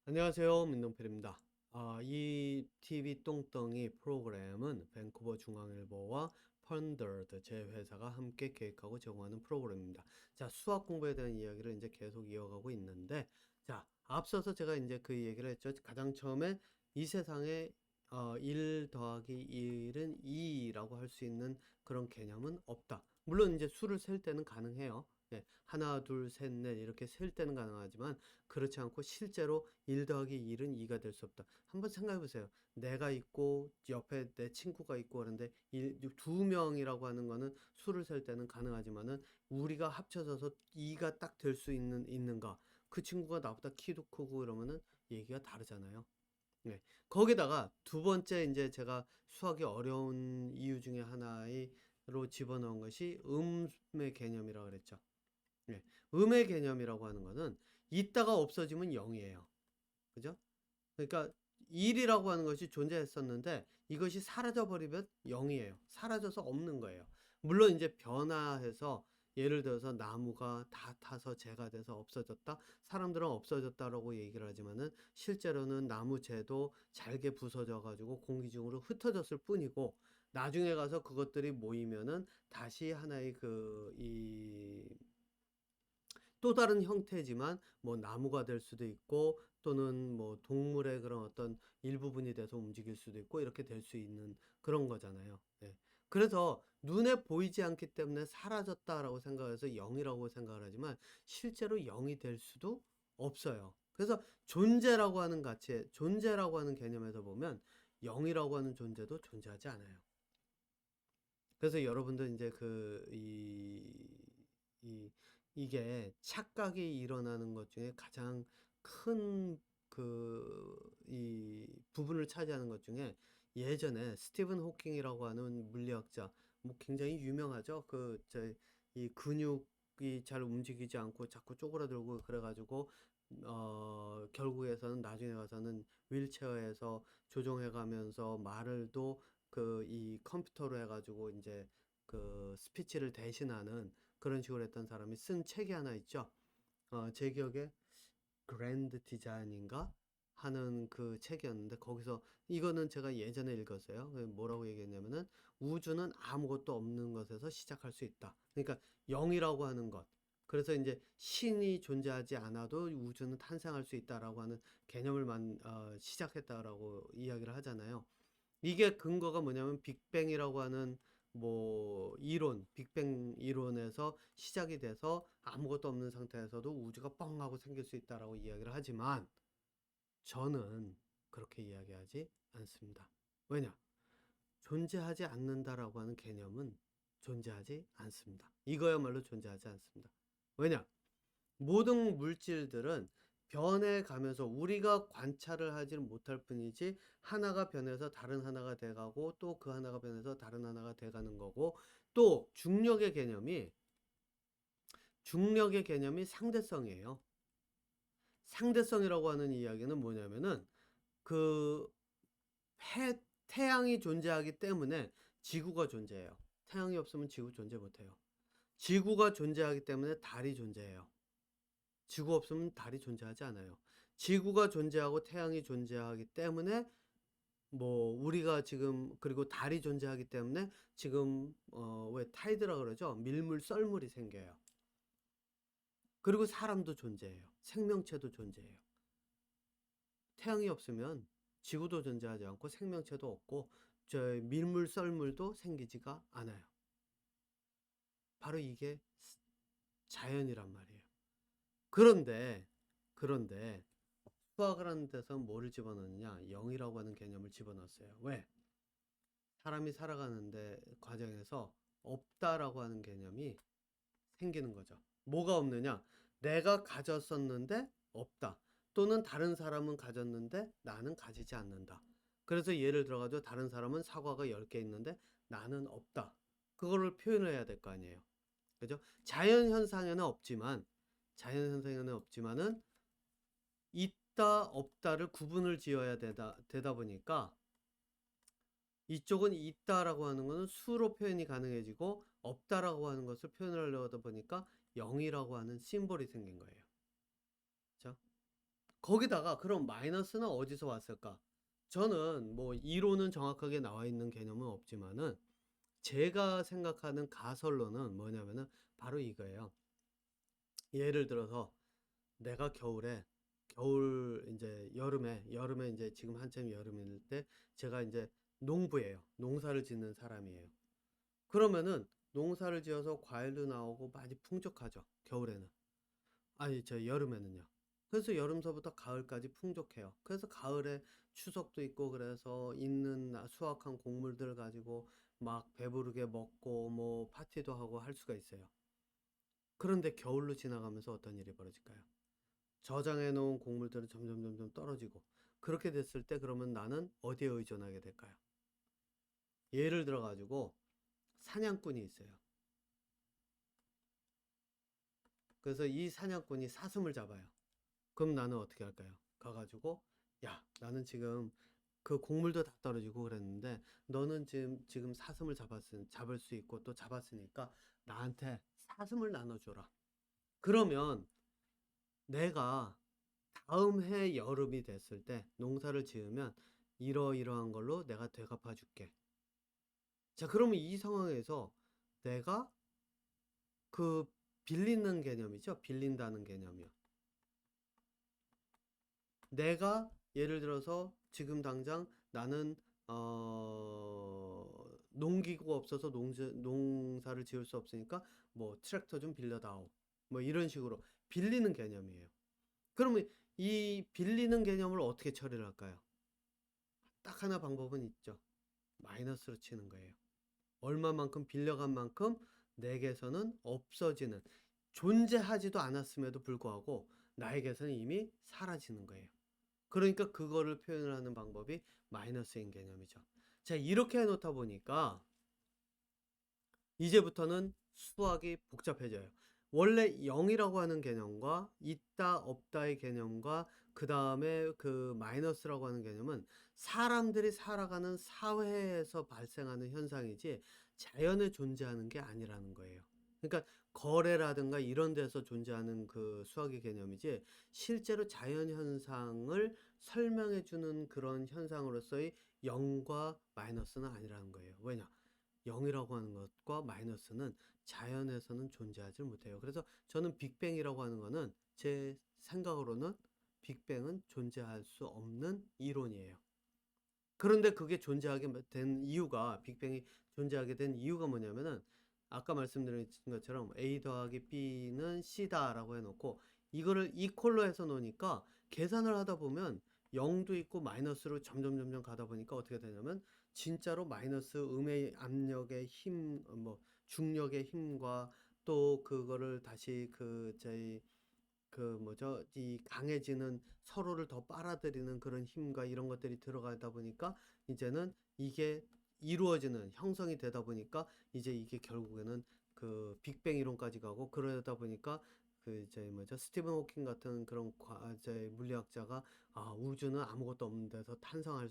안녕하세요. 민동필입니다. 이 TV 똥덩이 프로그램은 밴쿠버 중앙일보와 펀더드 제 회사가 함께 계획하고 제공하는 프로그램입니다. 자, 수학 공부에 대한 이야기를 이제 계속 이어가고 있는데, 자, 앞서서 제가 이제 그 얘기를 했죠. 가장 처음에 이 세상에 1 더하기 1은 2라고 할 수 있는 그런 개념은 없다. 물론 이제 수를 셀 때는 가능해요. 네, 하나, 둘, 셋, 넷 이렇게 셀 때는 가능하지만 그렇지 않고 실제로 1 더하기 1은 2가 될 수 없다. 한번 생각해 보세요. 내가 있고 옆에 내 친구가 있고 그런데 두 명이라고 하는 거는 수를 셀 때는 가능하지만은 우리가 합쳐져서 2가 딱 될 수 있는가? 그 친구가 나보다 키도 크고 이러면은 얘기가 다르잖아요. 네. 거기다가 두 번째 이제 제가 수학이 어려운 이유 중에 하나로 집어넣은 것이 음의 개념이라고 그랬죠. 네. 음의 개념이라고 하는 거는 있다가 없어지면 0이에요. 그죠? 그러니까 1이라고 하는 것이 존재했었는데 이것이 사라져 버리면 0이에요. 사라져서 없는 거예요. 물론 이제 변화해서 예를 들어서 나무가 다 타서 재가 돼서 없어졌다. 사람들은 없어졌다라고 얘기를 하지만은 실제로는 나무 재도 잘게 부서져 가지고 공기 중으로 흩어졌을 뿐이고 나중에 가서 그것들이 모이면은 다시 하나의 또 다른 형태지만 뭐 나무가 될 수도 있고 또는 뭐 동물의 그런 어떤 일부분이 돼서 움직일 수도 있고 이렇게 될 수 있는 그런 거잖아요. 네. 그래서 눈에 보이지 않기 때문에 사라졌다라고 생각해서 0이라고 생각을 하지만 실제로 0이 될 수도 없어요. 그래서 존재라고 하는 개념에서 보면 0이라고 하는 존재도 존재하지 않아요. 그래서 여러분들 이제 이, 이게 착각이 일어나는 것 중에 가장 큰 이 부분을 차지하는 것 중에 예전에 스티븐 호킹이라고 하는 물리학자, 뭐 굉장히 유명하죠. 이 근육이 잘 움직이지 않고 자꾸 쪼그라들고 그래가지고, 결국에서는 나중에 가서는 휠체어에서 조종해 가면서 말을도 이 컴퓨터로 해가지고 이제 스피치를 대신하는 그런 식으로 했던 사람이 쓴 책이 하나 있죠. 제 기억에 그랜드 디자인인가 하는 그 책이었는데 거기서 이거는 제가 예전에 읽었어요. 뭐라고 얘기했냐면은 우주는 아무것도 없는 것에서 시작할 수 있다. 그러니까 0이라고 하는 것. 그래서 이제 신이 존재하지 않아도 우주는 탄생할 수 있다라고 하는 개념을 시작했다라고 이야기를 하잖아요. 이게 근거가 뭐냐면 빅뱅이라고 하는 빅뱅 이론에서 시작이 돼서 아무것도 없는 상태에서도 우주가 뻥 하고 생길 수 있다라고 이야기를 하지만 저는 그렇게 이야기하지 않습니다. 왜냐? 존재하지 않는다라고 하는 개념은 존재하지 않습니다. 이거야말로 존재하지 않습니다. 왜냐? 모든 물질들은 변해가면서 우리가 관찰을 하지는 못할 뿐이지 하나가 변해서 다른 하나가 돼가고 또 그 하나가 변해서 다른 하나가 돼가는 거고 또 중력의 개념이 상대성이에요. 상대성이라고 하는 이야기는 뭐냐면은 그 태양이 존재하기 때문에 지구가 존재해요. 태양이 없으면 지구 존재 못해요. 지구가 존재하기 때문에 달이 존재해요. 지구 없으면 달이 존재하지 않아요. 지구가 존재하고 태양이 존재하기 때문에 우리가 지금 그리고 달이 존재하기 때문에 지금 왜 타이드라 그러죠? 밀물 썰물이 생겨요. 그리고 사람도 존재해요. 생명체도 존재해요. 태양이 없으면 지구도 존재하지 않고 생명체도 없고 저 밀물 썰물도 생기지가 않아요. 바로 이게 자연이란 말이에요. 그런데 그런데 수학을 하는 데서 뭐를 집어넣느냐? 0이라고 하는 개념을 집어넣었어요. 왜? 사람이 살아가는데 과정에서 없다라고 하는 개념이 생기는 거죠. 뭐가 없느냐? 내가 가졌었는데 없다. 또는 다른 사람은 가졌는데 나는 가지지 않는다. 그래서 예를 들어가지고 다른 사람은 사과가 10개 있는데 나는 없다. 그거를 표현을 해야 될 거 아니에요. 그죠? 자연 현상에는 없지만은 있다 없다를 구분을 지어야 되다 보니까 이쪽은 있다라고 하는 것은 수로 표현이 가능해지고 없다라고 하는 것을 표현하려다 보니까 0이라고 하는 심볼이 생긴 거예요. 그렇죠? 거기다가 그럼 마이너스는 어디서 왔을까? 저는 뭐 이론은 정확하게 나와 있는 개념은 없지만은 제가 생각하는 가설로는 뭐냐면은 바로 이거예요. 예를 들어서 내가 겨울 이제 여름에 이제 지금 한참 여름일 때 제가 이제 농부예요. 농사를 짓는 사람이에요. 그러면은 농사를 지어서 과일도 나오고 많이 풍족하죠. 겨울에는. 아니, 저 여름에는요. 그래서 여름서부터 가을까지 풍족해요. 그래서 가을에 추석도 있고 그래서 있는 수확한 곡물들 가지고 막 배부르게 먹고 뭐 파티도 하고 할 수가 있어요. 그런데 겨울로 지나가면서 어떤 일이 벌어질까요? 저장해 놓은 곡물들은 점점 떨어지고 그렇게 됐을 때 그러면 나는 어디에 의존하게 될까요? 예를 들어 가지고 사냥꾼이 있어요. 그래서 이 사냥꾼이 사슴을 잡아요. 그럼 나는 어떻게 할까요? 가가지고 야, 나는 지금 그 곡물도 다 떨어지고 그랬는데 너는 지금 사슴을 잡을 수 있고 또 잡았으니까 나한테 사슴을 나눠줘라. 그러면 내가 다음 해 여름이 됐을 때 농사를 지으면 이러이러한 걸로 내가 되갚아 줄게. 자, 그러면 이 상황에서 내가 그 빌리는 개념이죠. 빌린다는 개념이요. 내가 예를 들어서 지금 당장 나는 농기구가 없어서 농사를 지을 수 없으니까 뭐 트랙터 좀 빌려다오. 뭐 이런 식으로 빌리는 개념이에요. 그러면 이 빌리는 개념을 어떻게 처리를 할까요? 딱 하나 방법은 있죠. 마이너스로 치는 거예요. 얼마만큼 빌려간 만큼 내게서는 없어지는, 존재하지도 않았음에도 불구하고 나에게서는 이미 사라지는 거예요. 그러니까 그거를 표현을 하는 방법이 마이너스인 개념이죠. 자, 이렇게 해놓다 보니까 이제부터는 수학이 복잡해져요. 원래 0이라고 하는 개념과 있다 없다의 개념과 그 다음에 그 마이너스라고 하는 개념은 사람들이 살아가는 사회에서 발생하는 현상이지 자연에 존재하는 게 아니라는 거예요. 그러니까 거래라든가 이런 데서 존재하는 그 수학의 개념이지 실제로 자연 현상을 설명해 주는 그런 현상으로서의 0과 마이너스는 아니라는 거예요. 왜냐? 0이라고 하는 것과 마이너스는 자연에서는 존재하지 못해요. 그래서 저는 빅뱅이라고 하는 거는 제 생각으로는 빅뱅은 존재할 수 없는 이론이에요. 그런데 그게 존재하게 된 이유가, 빅뱅이 존재하게 된 이유가 뭐냐면은 아까 말씀드린 것처럼 A 더하기 B는 C다라고 해놓고 이거를 이퀄로 해서 놓으니까 계산을 하다 보면 0도 있고 마이너스로 점점 가다 보니까 어떻게 되냐면 진짜로 마이너스 음의 압력의 힘, 뭐 중력의 힘과 또 그거를 다시 저희 그 뭐죠? 이 강해지는 서로를 더 빨아들이는 그런 힘과 이런 것들이 들어가다 보니까 이제는 이게 이루어지는 형성이 되다 보니까 이제 이게 결국에는 그 빅뱅 이론까지 가고 그러다 보니까 그 이제 뭐죠? 스티븐 호킹 같은 그런 과제 물리학자가 아, 우주는 아무것도 없는 데서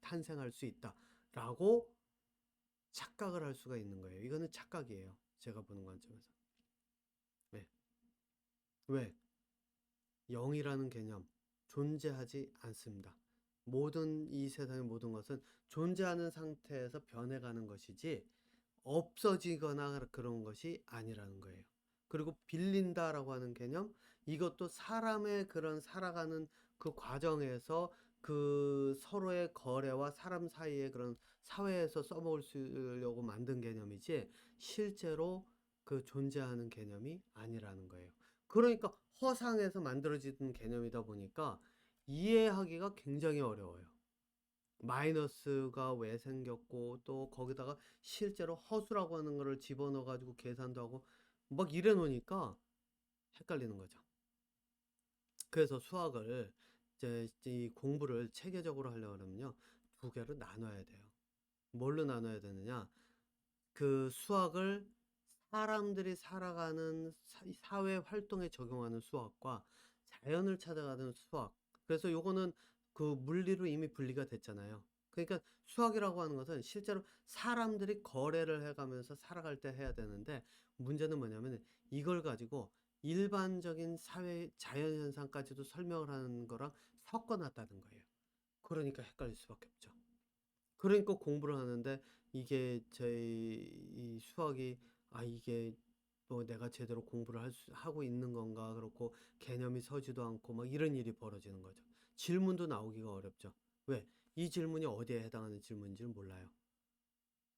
탄생할 수 있다라고 착각을 할 수가 있는 거예요. 이거는 착각이에요. 제가 보는 관점에서. 네. 왜? 0이라는 개념 존재하지 않습니다. 모든 이 세상의 모든 것은 존재하는 상태에서 변해가는 것이지 없어지거나 그런 것이 아니라는 거예요. 그리고 빌린다라고 하는 개념, 이것도 사람의 그런 살아가는 그 과정에서 그 서로의 거래와 사람 사이의 그런 사회에서 써먹을 수 있려고 만든 개념이지 실제로 그 존재하는 개념이 아니라는 거예요. 그러니까 허상에서 만들어진 개념이다 보니까 이해하기가 굉장히 어려워요. 마이너스가 왜 생겼고 또 거기다가 실제로 허수라고 하는 거를 집어넣어 가지고 계산도 하고 막 이래 놓으니까 헷갈리는 거죠. 그래서 수학을 이제 이 공부를 체계적으로 하려고 하면요. 두 개로 나눠야 돼요. 뭘로 나눠야 되느냐? 그 수학을 사람들이 살아가는 사회 활동에 적용하는 수학과 자연을 찾아가는 수학. 그래서 요거는 그 물리로 이미 분리가 됐잖아요. 그러니까 수학이라고 하는 것은 실제로 사람들이 거래를 해가면서 살아갈 때 해야 되는데 문제는 뭐냐면 이걸 가지고 일반적인 사회 자연 현상까지도 설명을 하는 거랑 섞어놨다는 거예요. 그러니까 헷갈릴 수밖에 없죠. 그러니까 공부를 하는데 이게 이 수학이 이게 뭐 내가 제대로 공부를 하고 있는 건가 그렇고 개념이 서지도 않고 막 이런 일이 벌어지는 거죠. 질문도 나오기가 어렵죠. 왜? 이 질문이 어디에 해당하는 질문인지를 몰라요.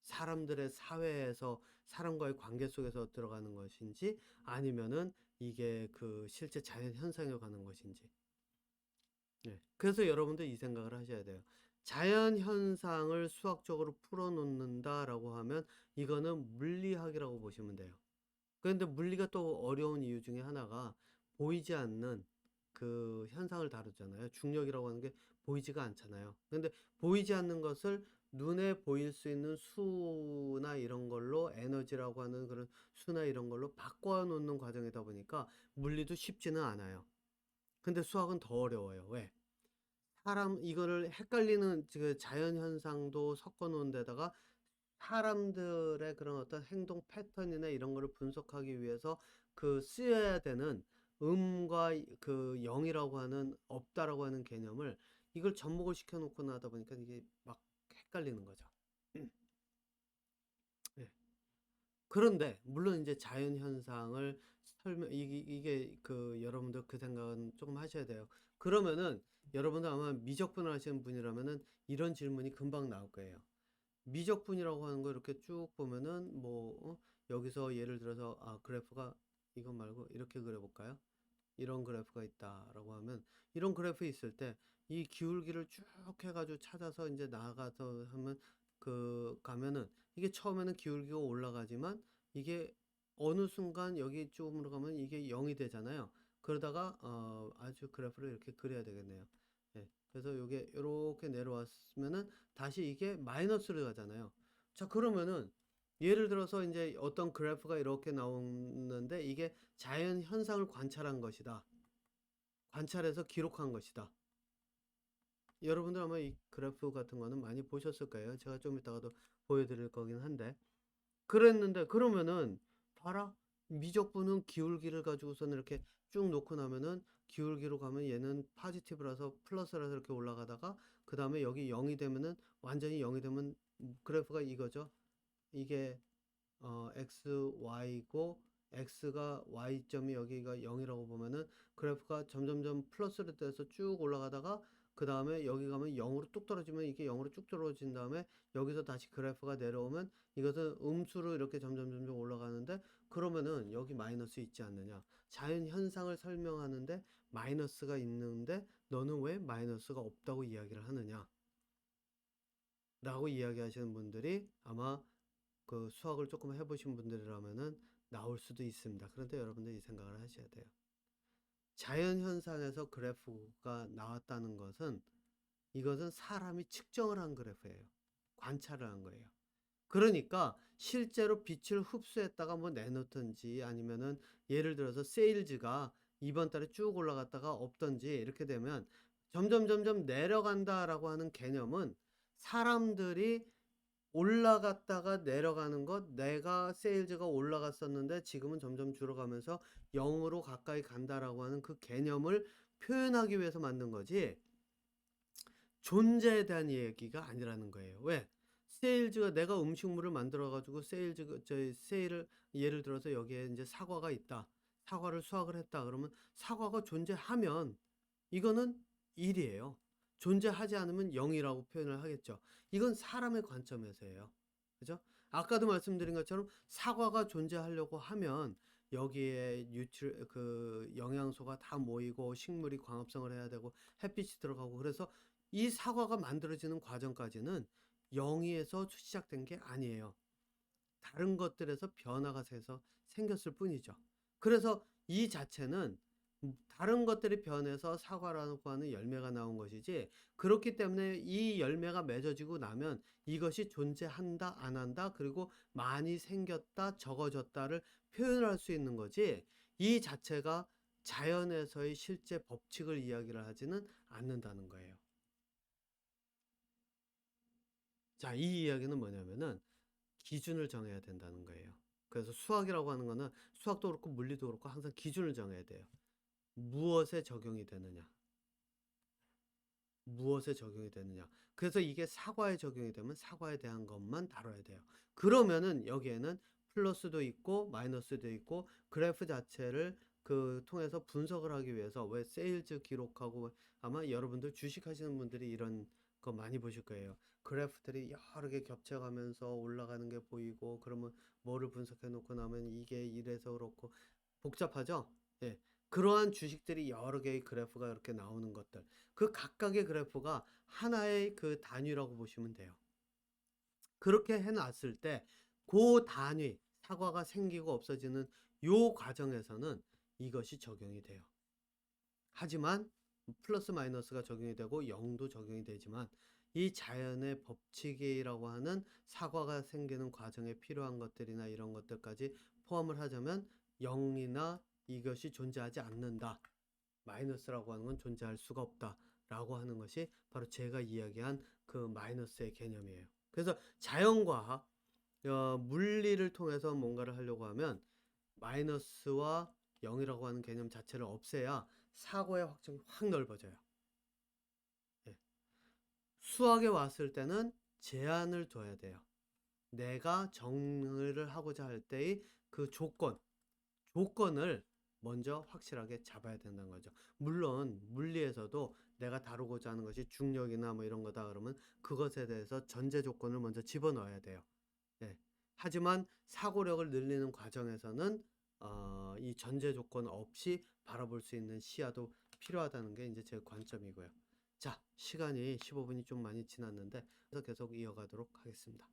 사람들의 사회에서 사람과의 관계 속에서 들어가는 것인지 아니면은 이게 그 실제 자연 현상에 가는 것인지. 네. 그래서 여러분들 이 생각을 하셔야 돼요. 자연 현상을 수학적으로 풀어놓는다라고 하면 이거는 물리학이라고 보시면 돼요. 그런데 물리가 또 어려운 이유 중에 하나가 보이지 않는 그 현상을 다루잖아요. 중력이라고 하는 게 보이지가 않잖아요. 근데 보이지 않는 것을 눈에 보일 수 있는 수나 이런 걸로 에너지라고 하는 그런 수나 이런 걸로 바꿔 놓는 과정이다 보니까 물리도 쉽지는 않아요. 근데 수학은 더 어려워요. 왜? 이거를 헷갈리는 그 자연 현상도 섞어 놓은 데다가 사람들의 그런 어떤 행동 패턴이나 이런 거를 분석하기 위해서 그 쓰여야 되는 음과 그 영이라고 하는 없다라고 하는 개념을 이걸 접목을 시켜 놓고 나다 보니까 이게 막 헷갈리는 거죠. 네. 그런데 물론 이제 자연 현상을 이게 그 여러분들 그 생각은 조금 하셔야 돼요. 그러면은 여러분들 아마 미적분을 하시는 분이라면은 이런 질문이 금방 나올 거예요. 미적분이라고 하는 거 이렇게 쭉 보면은 여기서 예를 들어서 그래프가 이거 말고 이렇게 그려볼까요? 이런 그래프가 있다라고 하면 이런 그래프 있을 때 이 기울기를 쭉 해가지고 찾아서 이제 나가서 하면 가면은 이게 처음에는 기울기가 올라가지만 이게 어느 순간 여기 쪽으로 가면 이게 0이 되잖아요. 그러다가 아주 그래프를 이렇게 그려야 되겠네요. 예, 그래서 이게 이렇게 내려왔으면은 다시 이게 마이너스로 가잖아요. 자, 그러면은 예를 들어서 이제 어떤 그래프가 이렇게 나오는데 이게 자연 현상을 관찰한 것이다. 관찰해서 기록한 것이다. 여러분들 아마 이 그래프 같은 거는 많이 보셨을 거예요. 제가 좀 이따가도 보여드릴 거긴 한데. 그랬는데 그러면은 봐라. 미적분은 기울기를 가지고서는 이렇게 쭉 놓고 나면은 기울기로 가면 얘는 포지티브라서 플러스라서 이렇게 올라가다가 그 다음에 여기 0이 되면은 완전히 0이 되면 그래프가 이거죠. 이게 x, y고 x가 y점이 여기가 0이라고 보면은 그래프가 점점점 플러스로 돼서 쭉 올라가다가 그 다음에 여기 가면 0으로 뚝 떨어지면 이게 0으로 쭉 떨어진 다음에 여기서 다시 그래프가 내려오면 이것은 음수로 이렇게 점점 올라가는데 그러면은 여기 마이너스 있지 않느냐. 자연 현상을 설명하는데 마이너스가 있는데 너는 왜 마이너스가 없다고 이야기를 하느냐 라고 이야기하시는 분들이 아마 그 수학을 조금 해보신 분들이라면은 나올 수도 있습니다. 그런데 여러분들이 이 생각을 하셔야 돼요. 자연 현상에서 그래프가 나왔다는 것은 이것은 사람이 측정을 한 그래프예요. 관찰을 한 거예요. 그러니까 실제로 빛을 흡수했다가 뭐 내놓든지 아니면은 예를 들어서 세일즈가 이번 달에 쭉 올라갔다가 없던지 이렇게 되면 점점 내려간다라고 하는 개념은 사람들이 올라갔다가 내려가는 것, 내가 세일즈가 올라갔었는데 지금은 점점 줄어가면서 0으로 가까이 간다라고 하는 그 개념을 표현하기 위해서 만든 거지 존재에 대한 얘기가 아니라는 거예요. 왜? 세일즈가 내가 음식물을 만들어 가지고 세일을 예를 들어서 여기에 이제 사과가 있다. 사과를 수확을 했다. 그러면 사과가 존재하면 이거는 1이에요. 존재하지 않으면 0이라고 표현을 하겠죠. 이건 사람의 관점에서예요. 그죠? 아까도 말씀드린 것처럼 사과가 존재하려고 하면 여기에 영양소가 다 모이고 식물이 광합성을 해야 되고 햇빛이 들어가고 그래서 이 사과가 만들어지는 과정까지는 0에서 시작된 게 아니에요. 다른 것들에서 변화가 돼서 생겼을 뿐이죠. 그래서 이 자체는 다른 것들이 변해서 사과라고 하는 열매가 나온 것이지 그렇기 때문에 이 열매가 맺어지고 나면 이것이 존재한다 안 한다 그리고 많이 생겼다 적어졌다를 표현할 수 있는 거지 이 자체가 자연에서의 실제 법칙을 이야기를 하지는 않는다는 거예요. 자, 이 이야기는 뭐냐면은 기준을 정해야 된다는 거예요. 그래서 수학이라고 하는 거는 수학도 그렇고 물리도 그렇고 항상 기준을 정해야 돼요. 무엇에 적용이 되느냐. 무엇에 적용이 되느냐. 그래서 이게 사과에 적용이 되면 사과에 대한 것만 다뤄야 돼요. 그러면은 여기에는 플러스도 있고 마이너스도 있고 그래프 자체를 통해서 분석을 하기 위해서 왜 세일즈 기록하고 아마 여러분들 주식하시는 분들이 이런 거 많이 보실 거예요. 그래프들이 여러 개 겹쳐가면서 올라가는 게 보이고 그러면 뭐를 분석해 놓고 나면 이게 이래서 그렇고 복잡하죠? 예. 그러한 주식들이 여러 개의 그래프가 이렇게 나오는 것들. 그 각각의 그래프가 하나의 그 단위라고 보시면 돼요. 그렇게 해놨을 때, 그 단위, 사과가 생기고 없어지는 요 과정에서는 이것이 적용이 돼요. 하지만 플러스 마이너스가 적용이 되고 0도 적용이 되지만 이 자연의 법칙이라고 하는 사과가 생기는 과정에 필요한 것들이나 이런 것들까지 포함을 하자면 0이나 이것이 존재하지 않는다. 마이너스라고 하는 건 존재할 수가 없다. 라고 하는 것이 바로 제가 이야기한 그 마이너스의 개념이에요. 그래서 자연과학, 물리를 통해서 뭔가를 하려고 하면 마이너스와 0이라고 하는 개념 자체를 없애야 사고의 확정이 확 넓어져요. 예. 수학에 왔을 때는 제한을 둬야 돼요. 내가 정의를 하고자 할 때의 그 조건을 먼저 확실하게 잡아야 된다는 거죠. 물론 물리에서도 내가 다루고자 하는 것이 중력이나 뭐 이런 거다 그러면 그것에 대해서 전제 조건을 먼저 집어넣어야 돼요. 네. 하지만 사고력을 늘리는 과정에서는 이 전제 조건 없이 바라볼 수 있는 시야도 필요하다는 게 이제 제 관점이고요. 자, 시간이 15분이 좀 많이 지났는데 그래서 계속 이어가도록 하겠습니다.